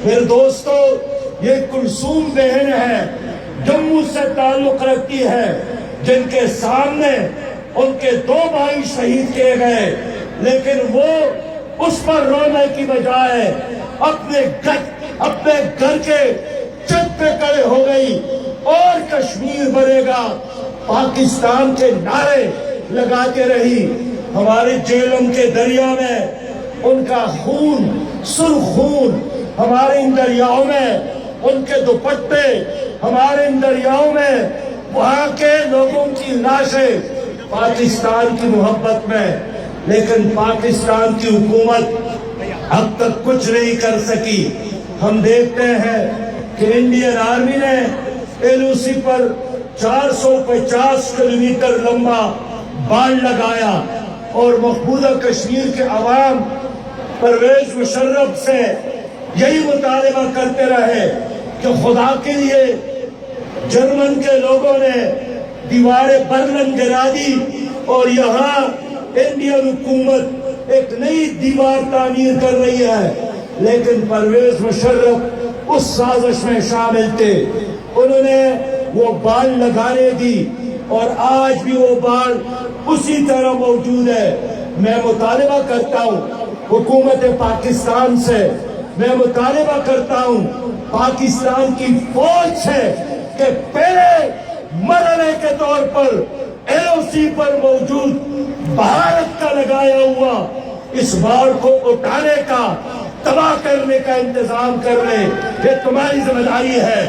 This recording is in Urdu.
پھر دوستو یہ کلثوم بہن ہے، جموں سے تعلق رکھتی ہے، جن کے سامنے ان کے 2 بھائی شہید کیے گئے، لیکن وہ اس پر رونے کی بجائے اپنے گھر کے چھت پہ کھڑے ہو گئی اور کشمیر بنے گا پاکستان کے نعرے لگاتے رہی۔ ہمارے جہلم کے دریا میں ان کا خون، سرخ خون ہمارے ان دریاؤں میں، ان کے دوپٹے ہمارے ان دریاؤں میں، وہاں کے لوگوں کی لاشیں پاکستان کی محبت میں، لیکن پاکستان کی حکومت اب تک کچھ نہیں کر سکی۔ ہم دیکھتے ہیں کہ انڈین آرمی نے ایل او سی پر 450 کلومیٹر لمبا بانڈ لگایا اور مقبوضہ کشمیر کے عوام پرویز مشرف سے یہی مطالبہ کرتے رہے کہ خدا کے لیے جرمن کے لوگوں نے دیوار برلن گرا دی اور یہاں انڈین حکومت ایک نئی دیوار تعمیر کر رہی ہے، لیکن پرویز مشرف اس سازش میں شامل تھے۔ انہوں نے وہ بال لگانے دی اور آج بھی وہ بال اسی طرح موجود ہے۔ میں مطالبہ کرتا ہوں حکومت پاکستان سے، میں مطالبہ کرتا ہوں پاکستان کی فوج سے کہ پہلے مرنے کے طور پر ایل او سی پر موجود بھارت کا لگایا ہوا اس بار کو اٹھانے کا، تباہ کرنے کا انتظام کر لیں۔ یہ تمہاری ذمہ داری ہے۔